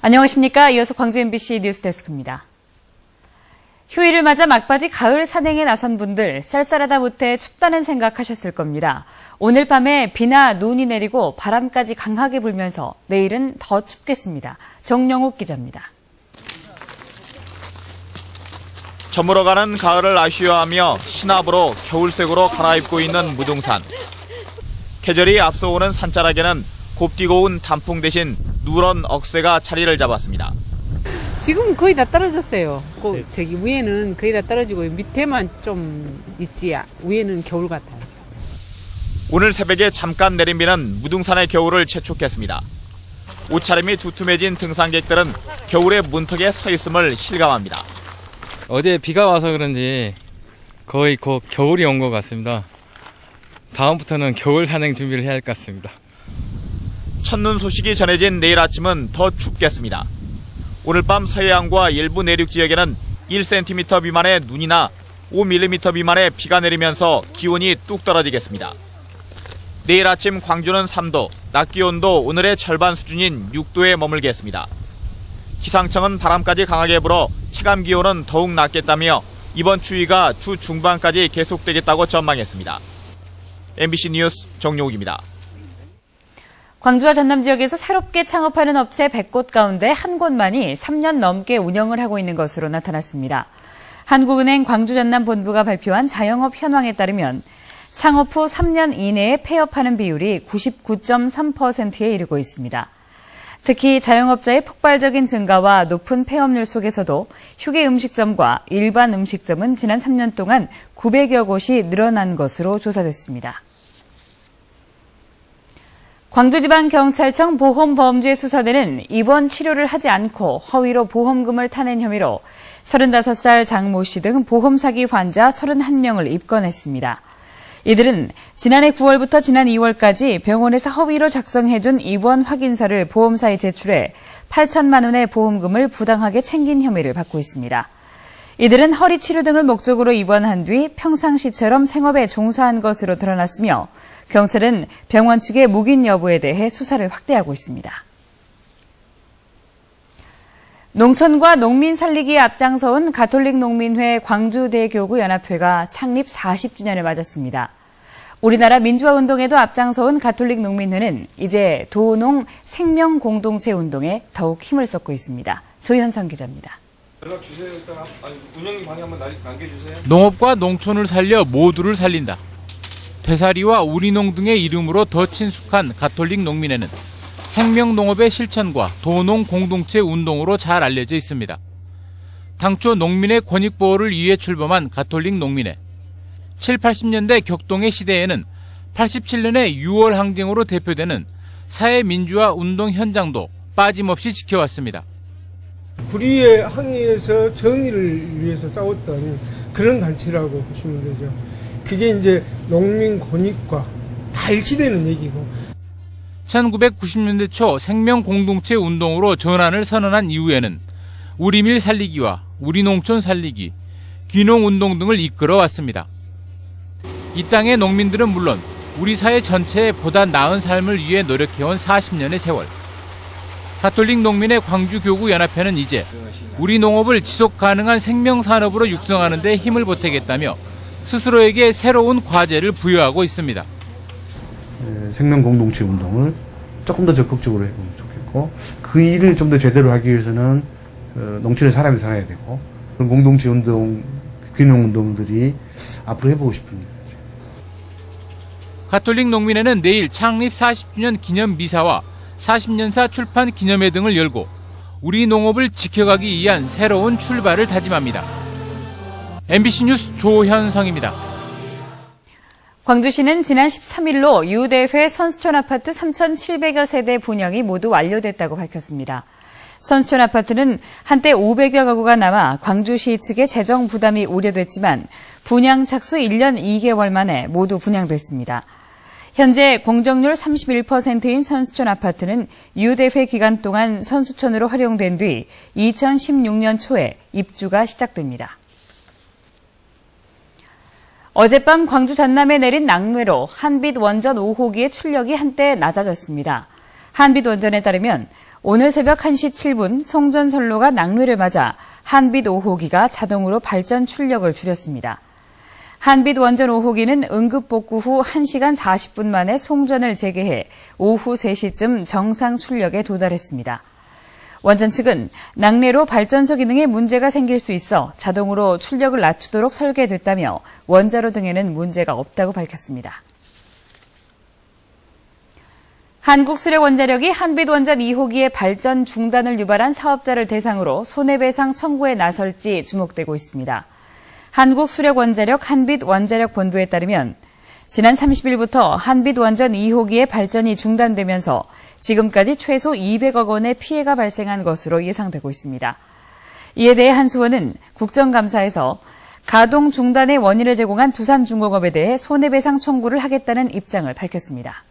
안녕하십니까. 이어서 광주 MBC 뉴스데스크입니다. 휴일을 맞아 막바지 가을 산행에 나선 분들 쌀쌀하다 못해 춥다는 생각하셨을 겁니다. 오늘 밤에 비나 눈이 내리고 바람까지 강하게 불면서 내일은 더 춥겠습니다. 정영욱 기자입니다. 저물어가는 가을을 아쉬워하며 신압으로 겨울색으로 갈아입고 있는 무등산. 계절이 앞서오는 산자락에는 곱디고 온 단풍 대신 누런 억새가 자리를 잡았습니다. 지금 거의 다 떨어졌어요. 저기 위에는 거의 다 떨어지고 밑에만 좀 있지. 위에는 겨울 같아요. 오늘 새벽에 잠깐 내린 비는 무등산의 겨울을 재촉했습니다. 옷차림이 두툼해진 등산객들은 겨울의 문턱에 서 있음을 실감합니다. 어제 비가 와서 그런지 거의 곧 겨울이 온 것 같습니다. 다음부터는 겨울 산행 준비를 해야 할 것 같습니다. 첫눈 소식이 전해진 내일 아침은 더 춥겠습니다. 오늘 밤 서해안과 일부 내륙 지역에는 1cm 미만의 눈이나 5mm 미만의 비가 내리면서 기온이 뚝 떨어지겠습니다. 내일 아침 광주는 3도, 낮 기온도 오늘의 절반 수준인 6도에 머물겠습니다. 기상청은 바람까지 강하게 불어 체감 기온은 더욱 낮겠다며 이번 추위가 주 중반까지 계속되겠다고 전망했습니다. MBC 뉴스 정용욱입니다. 광주와 전남 지역에서 새롭게 창업하는 업체 100곳 가운데 한 곳만이 3년 넘게 운영을 하고 있는 것으로 나타났습니다. 한국은행 광주 전남 본부가 발표한 자영업 현황에 따르면 창업 후 3년 이내에 폐업하는 비율이 99.3%에 이르고 있습니다. 특히 자영업자의 폭발적인 증가와 높은 폐업률 속에서도 휴게 음식점과 일반 음식점은 지난 3년 동안 900여 곳이 늘어난 것으로 조사됐습니다. 광주지방경찰청 보험범죄수사대는 입원 치료를 하지 않고 허위로 보험금을 타낸 혐의로 35살 장모 씨 등 보험사기 환자 31명을 입건했습니다. 이들은 지난해 9월부터 지난 2월까지 병원에서 허위로 작성해준 입원 확인서를 보험사에 제출해 8천만 원의 보험금을 부당하게 챙긴 혐의를 받고 있습니다. 이들은 허리 치료 등을 목적으로 입원한 뒤 평상시처럼 생업에 종사한 것으로 드러났으며 경찰은 병원 측의 묵인 여부에 대해 수사를 확대하고 있습니다. 농촌과 농민 살리기에 앞장서온 가톨릭 농민회 광주대교구 연합회가 창립 40주년을 맞았습니다. 우리나라 민주화 운동에도 앞장서온 가톨릭 농민회는 이제 도농 생명 공동체 운동에 더욱 힘을 쏟고 있습니다. 조현성 기자입니다. 연락 주세요. 일단 운영님 방에 한번 남겨주세요. 농업과 농촌을 살려 모두를 살린다. 되사리와 우리농 등의 이름으로 더 친숙한 가톨릭 농민회는 생명농업의 실천과 도농 공동체 운동으로 잘 알려져 있습니다. 당초 농민의 권익보호를 위해 출범한 가톨릭 농민회. 7, 80년대 격동의 시대에는 87년의 6월 항쟁으로 대표되는 사회민주화 운동 현장도 빠짐없이 지켜왔습니다. 불의의 항의에서 정의를 위해서 싸웠던 그런 단체라고 보시면 되죠. 그게 이제 농민 권익과 다 일치되는 얘기고. 1990년대 초 생명공동체 운동으로 전환을 선언한 이후에는 우리밀 살리기와 우리농촌 살리기, 귀농운동 등을 이끌어왔습니다. 이 땅의 농민들은 물론 우리 사회 전체에 보다 나은 삶을 위해 노력해온 40년의 세월. 가톨릭 농민의 광주교구연합회는 이제 우리 농업을 지속가능한 생명산업으로 육성하는 데 힘을 보태겠다며 스스로에게 새로운 과제를 부여하고 있습니다. 생명공동체 운동을 조금 더 적극적으로 해보면 좋겠고, 그 일을 좀 더 제대로 하기 위해서는 농촌에 사람이 살아야 되고, 그런 공동체 운동, 귀농운동들이 앞으로 해보고 싶은 일이죠. 가톨릭 농민회는 내일 창립 40주년 기념 미사와 40년사 출판 기념회 등을 열고 우리 농업을 지켜가기 위한 새로운 출발을 다짐합니다. MBC 뉴스 조현성입니다. 광주시는 지난 13일로 유대회 선수촌 아파트 3,700여 세대 분양이 모두 완료됐다고 밝혔습니다. 선수촌 아파트는 한때 500여 가구가 남아 광주시 측의 재정 부담이 우려됐지만 분양 착수 1년 2개월 만에 모두 분양됐습니다. 현재 공정률 31%인 선수촌 아파트는 유대회 기간 동안 선수촌으로 활용된 뒤 2016년 초에 입주가 시작됩니다. 어젯밤 광주 전남에 내린 낙뢰로 한빛 원전 5호기의 출력이 한때 낮아졌습니다. 한빛 원전에 따르면 오늘 새벽 1시 7분 송전선로가 낙뢰를 맞아 한빛 5호기가 자동으로 발전 출력을 줄였습니다. 한빛 원전 5호기는 응급 복구 후 1시간 40분 만에 송전을 재개해 오후 3시쯤 정상 출력에 도달했습니다. 원전 측은 낙뢰로 발전소 기능에 문제가 생길 수 있어 자동으로 출력을 낮추도록 설계됐다며 원자로 등에는 문제가 없다고 밝혔습니다. 한국수력원자력이 한빛원전 2호기의 발전 중단을 유발한 사업자를 대상으로 손해배상 청구에 나설지 주목되고 있습니다. 한국수력원자력 한빛원자력본부에 따르면 지난 30일부터 한빛원전 2호기의 발전이 중단되면서 지금까지 최소 200억 원의 피해가 발생한 것으로 예상되고 있습니다. 이에 대해 한수원은 국정감사에서 가동 중단의 원인을 제공한 두산중공업에 대해 손해배상 청구를 하겠다는 입장을 밝혔습니다.